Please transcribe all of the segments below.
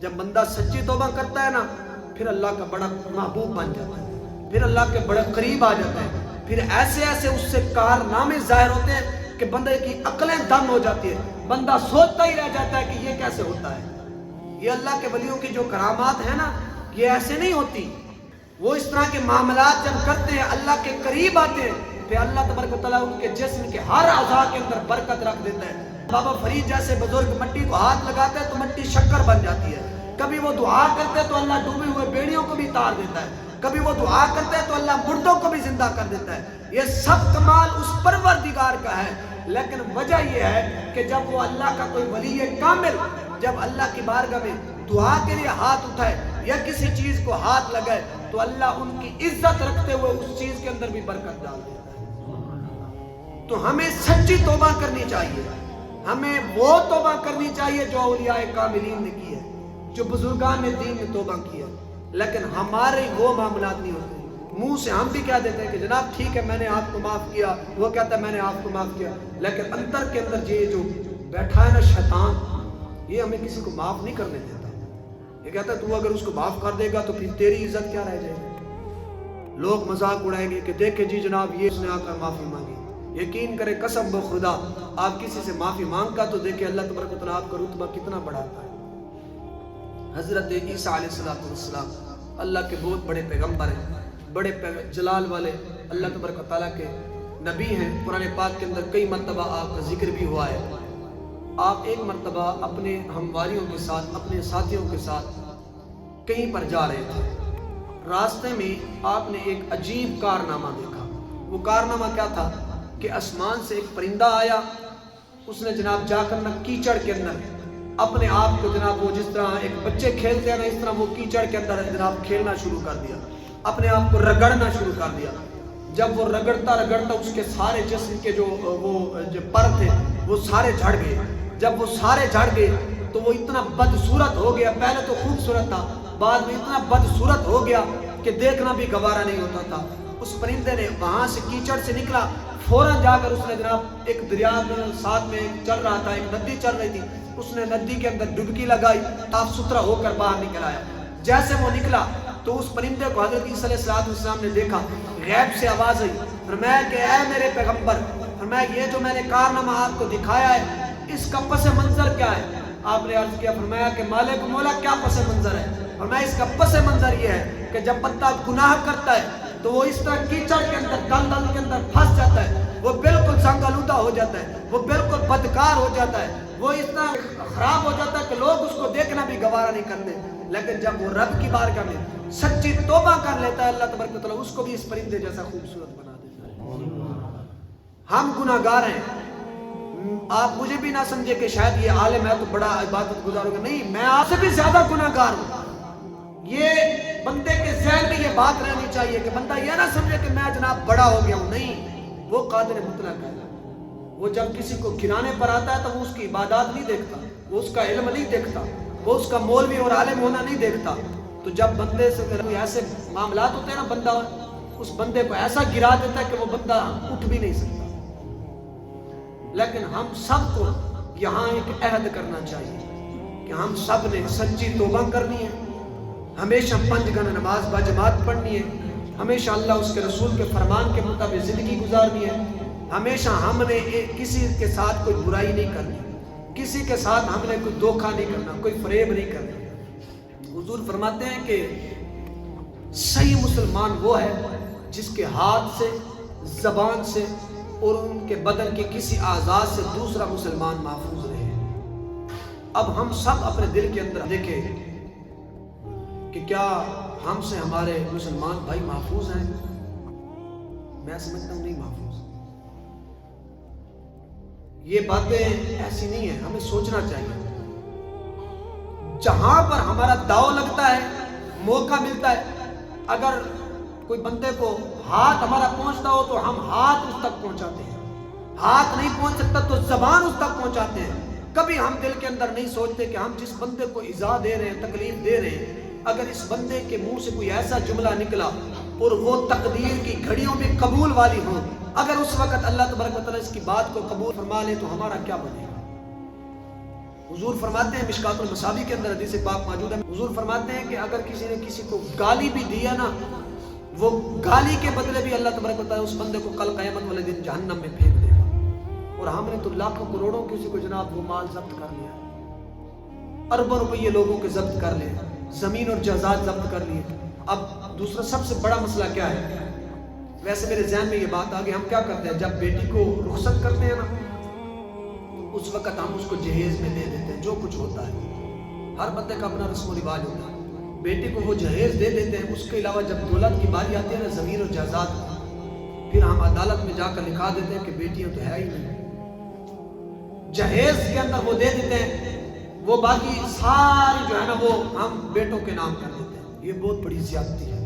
جب بندہ سچی توبہ کرتا ہے نا پھر اللہ کا بڑا محبوب بن جاتا ہے، پھر اللہ کے بڑے قریب آ جاتا ہے، پھر ایسے ایسے اس سے کارنامے ظاہر ہوتے ہیں کہ بندے کی عقلیں دم ہو جاتی ہے، بندہ سوچتا ہی رہ جاتا ہے کہ یہ کیسے ہوتا ہے۔ یہ اللہ کے ولیوں کی جو کرامات ہیں نا یہ ایسے نہیں ہوتی، وہ اس طرح کے معاملات جب کرتے ہیں اللہ کے قریب آتے ہیں پھر اللہ تبارک و تعالیٰ ان کے جسم کے ہر اعضاء کے اندر برکت رکھ دیتا ہے۔ بابا فرید جیسے بزرگ مٹی کو ہاتھ لگاتے ہیں تو مٹی شکر بن جاتی ہے، کبھی وہ دعا کرتے تو اللہ ڈوبے ہوئے بیڑیوں کو بھی تار دیتا ہے، کبھی وہ دعا کرتے تو اللہ مردوں کو بھی زندہ کر دیتا ہے۔ یہ سب کمال اس پروردگار کا ہے، لیکن وجہ یہ ہے کہ جب وہ اللہ کا کوئی ولی کامل جب اللہ کی بارگاہ میں دعا کے لیے ہاتھ اٹھائے یا کسی چیز کو ہاتھ لگائے تو اللہ ان کی عزت رکھتے ہوئے اس چیز کے اندر بھی برکت ڈال دیتا ہے۔ تو ہمیں سچی توبہ کرنی چاہیے، ہمیں وہ توبہ کرنی چاہیے جو اولیاء کاملین نے کی ہے، جو بزرگان نے دین میں توبہ کی ہے، لیکن ہمارے وہ معاملات نہیں ہوتے۔ منہ سے ہم بھی کہہ دیتے ہیں کہ جناب ٹھیک ہے میں نے آپ کو معاف کیا، وہ کہتا ہے میں نے آپ کو معاف کیا، لیکن اندر کے اندر یہ جو بیٹھا ہے نا شیطان یہ ہمیں کسی کو معاف نہیں کرنے دیتا۔ یہ کہتا ہے تو اگر اس کو معاف کر دے گا تو پھر تیری عزت کیا رہ جائے گی؟ لوگ مذاق اڑائیں گے کہ دیکھیں جی جناب یہ اس نے آ کر معافی مانگی۔ یقین کرے قسم بخدا آپ کسی سے معافی مانگا تو دیکھیں اللہ تبارک و تعالیٰ آپ کا رتبہ کتنا بڑھاتا ہے۔ حضرت عیسیٰ علیہ السلام اللہ کے بہت بڑے پیغمبر ہیں، بڑے جلال والے اللہ تبارک و تعالیٰ کے نبی ہیں۔ قرآن پاک کے اندر کئی مرتبہ آپ کا ذکر بھی ہوا ہے۔ آپ ایک مرتبہ اپنے ہمواریوں کے ساتھ اپنے ساتھیوں کے ساتھ کہیں پر جا رہے تھے، راستے میں آپ نے ایک عجیب کارنامہ دیکھا۔ وہ کارنامہ کیا تھا کہ آسمان سے ایک پرندہ آیا، اس نے جناب جا کر نہ کیچڑ کے اندر اپنے آپ کو جناب وہ جس طرح ایک بچے کھیلتے ہیں نا اس طرح وہ کیچڑ کے اندر جناب کھیلنا شروع کر دیا، اپنے آپ کو رگڑنا شروع کر دیا۔ جب وہ رگڑتا اس کے سارے جسم کے جو پر تھے وہ سارے جھڑ گئے۔ جب وہ سارے جھڑ گئے تو وہ اتنا بدصورت ہو گیا، پہلے تو خوبصورت تھا بعد میں اتنا بدصورت ہو گیا کہ دیکھنا بھی گوارا نہیں ہوتا تھا۔ اس پرندے نے وہاں سے کیچڑ سے نکلا، فوراً جا کر اس نے جناب ایک دریا میں ساتھ میں چل رہا تھا، ایک ندی چل رہی تھی، اس نے ندی کے اندر ڈبکی لگائی، صاف ستھرا ہو کر باہر نکل آیا۔ جیسے وہ نکلا تو اس پرندے کو حضرت عیسیٰ علیہ السلام نے دیکھا، غیب سے آواز آئی، فرمایا کہ اے میرے پیغمبر، فرمایا یہ جو میں نے کارنامہ آپ کو دکھایا ہے اس کا پس منظر کیا ہے؟ آپ نے عرض کیا، فرمایا کہ مالک مولا کیا پس منظر ہے؟ فرمایا اس کا پس منظر یہ ہے کہ جب بندہ گناہ کرتا ہے تو وہ اس طرح کیچڑ کے اندر دلدل کے اندر پھنس جاتا ہے، وہ بالکل سنگ آلودہ ہو جاتا ہے، وہ بالکل بدکار ہو جاتا ہے، وہ اس طرح خراب ہو جاتا ہے کہ لوگ اس کو دیکھنا بھی گوارا نہیں کرتے۔ لیکن جب وہ رب کی بارگاہ میں سچی توبہ کر لیتا ہے اللہ تبارک و تعالیٰ اس کو بھی اس پرندے جیسا خوبصورت بنا دیتا ہے۔ ہم گناہ گار ہیں، آپ مجھے بھی نہ سمجھے کہ شاید یہ عالم ہے تو بڑا عبادت گزار ہوگا، نہیں، میں آپ سے بھی زیادہ گناہ گار ہوں۔ یہ بندے کے ذہن میں یہ بات رہنی چاہیے کہ بندہ یہ نہ سمجھے کہ میں جناب بڑا ہو گیا ہوں، نہیں، وہ قادر مطلق ہے۔ وہ جب کسی کو گرانے پر آتا ہے تو وہ اس کی عبادات نہیں دیکھتا، وہ اس کا علم نہیں دیکھتا، وہ اس کا مولوی اور عالم ہونا نہیں دیکھتا۔ تو جب بندے سے ایسے معاملات ہوتے ہیں نا بندہ اس بندے کو ایسا گرا دیتا ہے کہ وہ بندہ اٹھ بھی نہیں سکتا۔ لیکن ہم سب کو یہاں ایک عہد کرنا چاہیے کہ ہم سب نے سچی توبہ کرنی ہے، ہمیشہ 5 گھنٹہ نماز باجماعت پڑھنی ہے، ہمیشہ اللہ اس کے رسول کے فرمان کے مطابق زندگی گزارنی ہے، ہمیشہ ہم نے کسی کے ساتھ کوئی برائی نہیں کرنی، کسی کے ساتھ ہم نے کوئی دھوکہ نہیں کرنا، کوئی فریب نہیں کرنا۔ حضور فرماتے ہیں کہ صحیح مسلمان وہ ہے جس کے ہاتھ سے، زبان سے اور ان کے بدن کے کسی اعضاء سے دوسرا مسلمان محفوظ رہے۔ اب ہم سب اپنے دل کے اندر دیکھیں کہ کیا ہم سے ہمارے مسلمان بھائی محفوظ ہیں؟ میں سمجھتا ہوں نہیں محفوظ۔ یہ باتیں ایسی نہیں ہیں، ہمیں سوچنا چاہیے۔ جہاں پر ہمارا داؤ لگتا ہے، موقع ملتا ہے، اگر کوئی بندے کو ہاتھ ہمارا پہنچتا ہو تو ہم ہاتھ اس تک پہنچاتے ہیں، ہاتھ نہیں پہنچ سکتا تو زبان اس تک پہنچاتے ہیں۔ کبھی ہم دل کے اندر نہیں سوچتے کہ ہم جس بندے کو ایذا دے رہے ہیں، تکلیف دے رہے ہیں، اگر اس بندے کے منہ سے کوئی ایسا جملہ نکلا اور وہ تقدیر کی گھڑیوں میں قبول والی ہو، اگر اس وقت اللہ تبارک و تعالیٰ اس کی بات کو قبول فرما لے تو ہمارا کیا بنے گا؟ حضور فرماتے ہیں مشکات المصابیح کے اندر حدیث پاک موجود ہے، حضور فرماتے ہیں کہ اگر کسی نے کسی کو گالی بھی دی ہے نا، وہ گالی کے بدلے بھی اللہ تبارک و تعالیٰ اس بندے کو کل قیامت والے دن جہنم میں پھینک دے گا۔ اور ہم نے تو لاکھوں کروڑوں کسی کو جناب وہ مال ضبط کر لیا، اربوں روپیے لوگوں کے ضبط کر لے، زمین اور جائیداد ضبط کر لیے۔ اب دوسرا سب سے بڑا مسئلہ کیا ہے؟ ویسے میرے ذہن میں یہ بات آ گئی، ہم کیا کرتے ہیں جب بیٹی کو رخصت کرتے ہیں نا، اس وقت ہم اس کو جہیز میں دے دیتے ہیں۔ جو کچھ ہوتا ہے ہر بندے کا اپنا رسم و رواج ہوتا ہے، بیٹی کو وہ جہیز دے دیتے ہیں۔ اس کے علاوہ جب دولت کی باری آتی ہے نا، زمین اور جائیداد، پھر ہم عدالت میں جا کر لکھا دیتے ہیں کہ بیٹیاں تو ہے ہی نہیں، جہیز کے اندر وہ دے دیتے ہیں، وہ باقی ساری جو ہے نا وہ ہم بیٹوں کے نام کر دیتے ہیں۔ یہ بہت بڑی زیادتی ہے،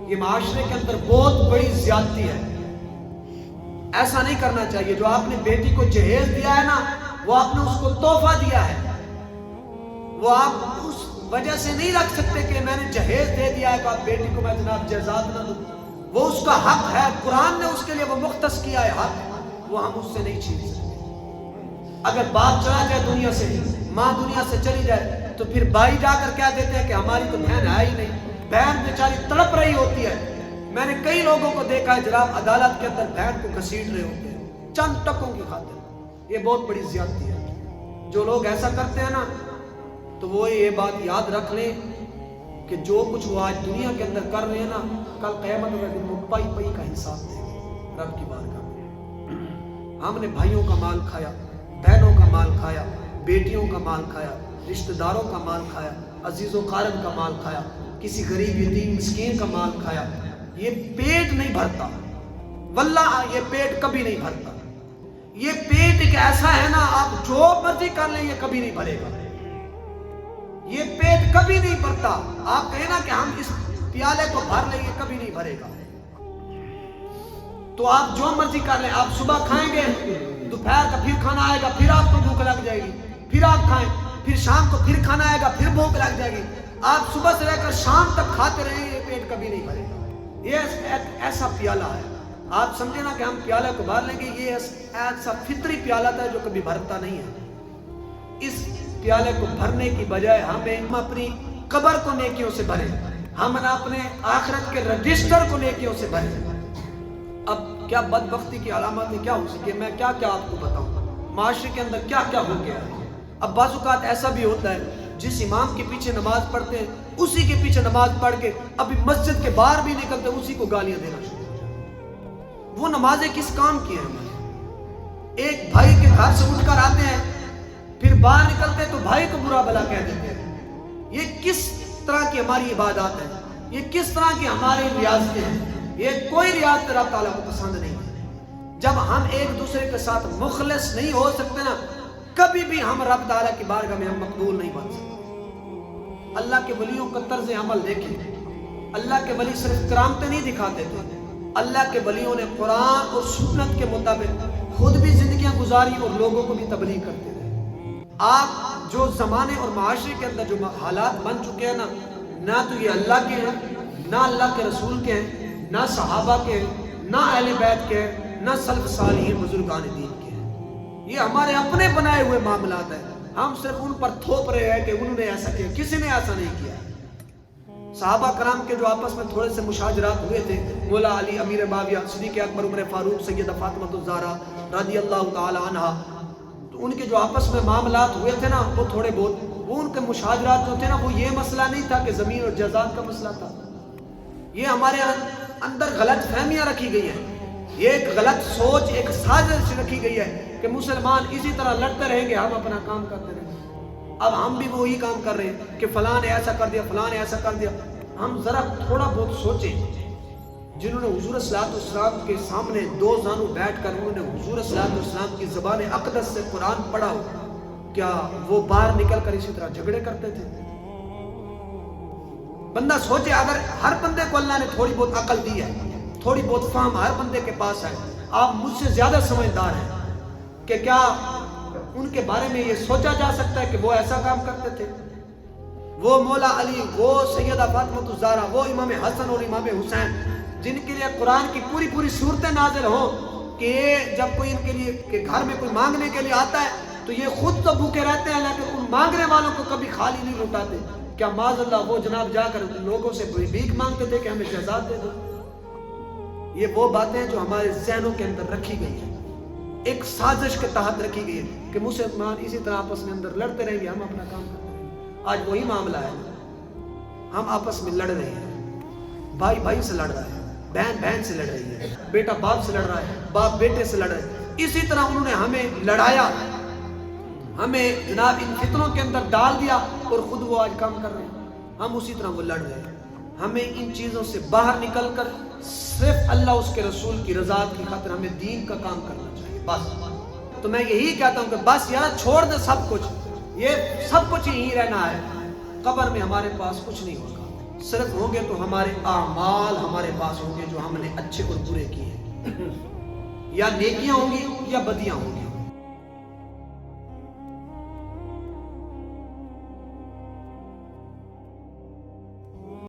یہ معاشرے کے اندر بہت بڑی زیادتی ہے۔ ایسا نہیں کرنا چاہیے۔ جو آپ نے بیٹی کو جہیز دیا ہے نا، وہ آپ نے اس کو تحفہ دیا ہے، وہ آپ اس وجہ سے نہیں رکھ سکتے کہ میں نے جہیز دے دیا ہے تو آپ بیٹی کو میں جناب جائیداد نہ دوں۔ وہ اس کا حق ہے، قرآن نے اس کے لیے وہ مختص کیا ہے حق، وہ ہم اس سے نہیں چھین سکتے۔ اگر باپ چلا جائے دنیا سے، ماں دنیا سے چلی جائے، تو پھر بھائی جا کر کیا دیتے ہیں کہ ہماری تو بہن ہے ہی نہیں۔ بہن بیچاری تڑپ رہی ہوتی ہے، میں نے کئی لوگوں کو دیکھا ہے جناب عدالت کے اندر بہن کو گھسیٹ رہے ہوتے ہیں چند ٹکوں کی خاطر۔ یہ بہت بڑی زیادتی ہے۔ جو لوگ ایسا کرتے ہیں نا، تو وہ یہ بات یاد رکھ لیں کہ جو کچھ وہ آج دنیا کے اندر کر رہے ہیں نا، کل قیامت کے دن وہ پائی پائی کا حساب دیں گے رب کی بارگاہ میں۔ ہم نے بھائیوں کا مال کھایا، بہنوں کا مال کھایا، بیٹیوں کا مال کھایا، رشتہ داروں کا مال کھایا، عزیز و قارب کا مال کھایا، کسی غریب یتیم مسکین کا مال کھایا۔ یہ پیٹ نہیں بھرتا، واللہ یہ پیٹ کبھی نہیں بھرتا۔ یہ پیٹ ایک ایسا ہے نا، آپ جو مرضی کر لیں یہ کبھی نہیں بھرے گا۔ یہ پیٹ کبھی نہیں بھرتا۔ آپ کہیں نا کہ ہم اس پیالے کو بھر لیں، یہ کبھی نہیں بھرے گا۔ تو آپ جو مرضی کر لیں، آپ صبح کھائیں گے، دوپہر کا پھر کھانا آئے گا، پھر آپ کو بھوک لگ جائے گی، پھر آپ کھائیں، پھر شام کو پھر کھانا آئے گا، پھر بھوک لگ جائے گی۔ آپ صبح سے لے کر شام تک کھاتے رہیں گے، یہ پیٹ کبھی نہیں بھرے گا۔ یہ ایسا پیالہ ہے، آپ سمجھے نا کہ ہم پیالے کو بھر لیں گے، یہ ایسا فطری پیالہ تھا جو کبھی بھرتا نہیں ہے۔ اس پیالے کو بھرنے کی بجائے ہم اپنی قبر کو نیکیوں سے بھریں، ہم اپنے آخرت کے رجسٹر کو نیکیوں سے بھریں۔ اب کیا بدبختی کی علامتیں کیا ہو سکے، میں کیا کیا آپ کو بتاؤں، معاشرے کے اندر کیا کیا ہو گیا ہے۔ اب بعض اوقات ایسا بھی ہوتا ہے، جس امام کے پیچھے نماز پڑھتے ہیں، اسی کے پیچھے نماز پڑھ کے ابھی مسجد کے باہر بھی نکلتے اسی کو گالیاں دینا شروع ہو جاتے۔ وہ نمازیں کس کام کی ہیں؟ ایک بھائی کے گھر سے اٹھ کر آتے ہیں، پھر باہر نکلتے تو بھائی کو برا بلا کہہ دیتے ہیں۔ یہ کس طرح کی ہماری عبادات ہے، یہ کس طرح کی ہماری ریاضتیں ہیں؟ یہ کوئی ریاضت رب تعالیٰ کو پسند نہیں ہے۔ جب ہم ایک دوسرے کے ساتھ مخلص نہیں ہو سکتے نا، کبھی بھی ہم رب تعالیٰ کی بارگاہ میں ہم مقبول نہیں بن سکتے۔ اللہ کے ولیوں کا طرز عمل دیکھیں، اللہ کے ولی صرف کرامتیں نہیں دکھاتے تھے، اللہ کے ولیوں نے قرآن اور سنت کے مطابق خود بھی زندگیاں گزاری اور لوگوں کو بھی تبلیغ کرتے تھے۔ آپ جو زمانے اور معاشرے کے اندر جو حالات بن چکے ہیں نا، نہ تو یہ اللہ کے ہیں، نہ اللہ کے رسول کے ہیں، نہ صحابہ کے ہیں، نہ اہل بیت کے ہیں، نہ سلف صالحین بزرگان دین کے ہیں۔ یہ ہمارے اپنے بنائے ہوئے معاملات ہیں، ہم صرف ان پر تھوپ رہے ہیں کہ انہوں نے ایسا کیا، کسی نے ایسا نہیں کیا۔ صحابہ کرام کے جو آپس میں تھوڑے سے مشاجرات ہوئے تھے، مولا علی امیر معاویہ، صدیق اکبر عمر فاروق، سیدہ فاطمہ الزہرا رضی اللہ تعالی عنہا، تو ان کے جو آپس میں معاملات ہوئے تھے نا، وہ تھوڑے بہت وہ ان کے مشاجرات جو تھے نا، وہ یہ مسئلہ نہیں تھا کہ زمین اور جائیداد کا مسئلہ تھا۔ یہ ہمارے اندر غلط فہمیاں رکھی گئی ہیں، یہ ایک غلط سوچ، ایک سازش رکھی گئی ہے کہ مسلمان اسی طرح لڑتے رہیں گے، ہم اپنا کام کرتے رہیں گے۔ اب ہم بھی وہی کام کر رہے ہیں کہ فلاں نے ایسا کر دیا، فلاں نے ایسا کر دیا۔ ہم ذرا تھوڑا بہت سوچیں، جنہوں نے حضور صلی اللہ علیہ وسلم کے سامنے دو زانوں بیٹھ کر انہوں نے حضور صلی اللہ علیہ وسلم کی زبان اقدس سے قرآن پڑھا ہو، کیا وہ باہر نکل کر اسی طرح جھگڑے کرتے تھے؟ بندہ سوچے، اگر ہر بندے کو اللہ نے تھوڑی بہت عقل دی ہے، تھوڑی بہت فہم ہر بندے کے پاس ہے، آپ مجھ سے زیادہ سمجھدار ہیں کہ کیا ان کے بارے میں یہ سوچا جا سکتا ہے کہ وہ ایسا کام کرتے تھے؟ وہ مولا علی، وہ سیدہ فاطمہ الزہرا، وہ امام حسن اور امام حسین، جن کے لیے قرآن کی پوری صورتیں نازل ہوں کہ جب کوئی ان کے لیے کہ گھر میں کوئی مانگنے کے لیے آتا ہے تو یہ خود تو بھوکے رہتے ہیں لیکن ان مانگنے والوں کو کبھی خالی نہیں لوٹاتے. کیا معاذ اللہ وہ جناب جا کر لوگوں سے بھیک مانگتے تھے کہ ہمیں شہزاد دے دو؟ یہ وہ باتیں جو ہمارے ذہنوں کے اندر رکھی گئی ہیں, ایک سازش کے تحت رکھی گئی ہے کہ مسلمان اسی طرح آپس میں اندر لڑتے رہیں گے, ہم اپنا کام کرتے رہیں گے. آج وہی معاملہ ہے, ہم آپس میں لڑ رہے ہیں, بھائی بھائی سے لڑ رہا ہے, بہن بہن سے لڑ رہی ہے, بیٹا باپ سے لڑ رہا ہے, باپ بیٹے سے لڑ رہا ہے. اسی طرح انہوں نے ہمیں لڑایا, ہمیں جناب ان فتنوں کے اندر ڈال دیا اور خود وہ آج کام کر رہے ہیں. ہم اسی طرح وہ لڑ رہے ہیں. ہمیں ان چیزوں سے باہر نکل کر صرف اللہ اس کے رسول کی رضا کی خاطر ہمیں دین کا کام کرنا چاہیے بس. تو میں یہی کہتا ہوں کہ بس یار چھوڑ دے سب کچھ, یہ سب کچھ یہیں رہنا ہے. قبر میں ہمارے پاس کچھ نہیں ہوگا, صرف ہوں گے تو ہمارے اعمال ہمارے پاس ہوں گے جو ہم نے اچھے اور برے کیے ہیں, یا نیکیاں ہوں گی یا بدیاں ہوں گی.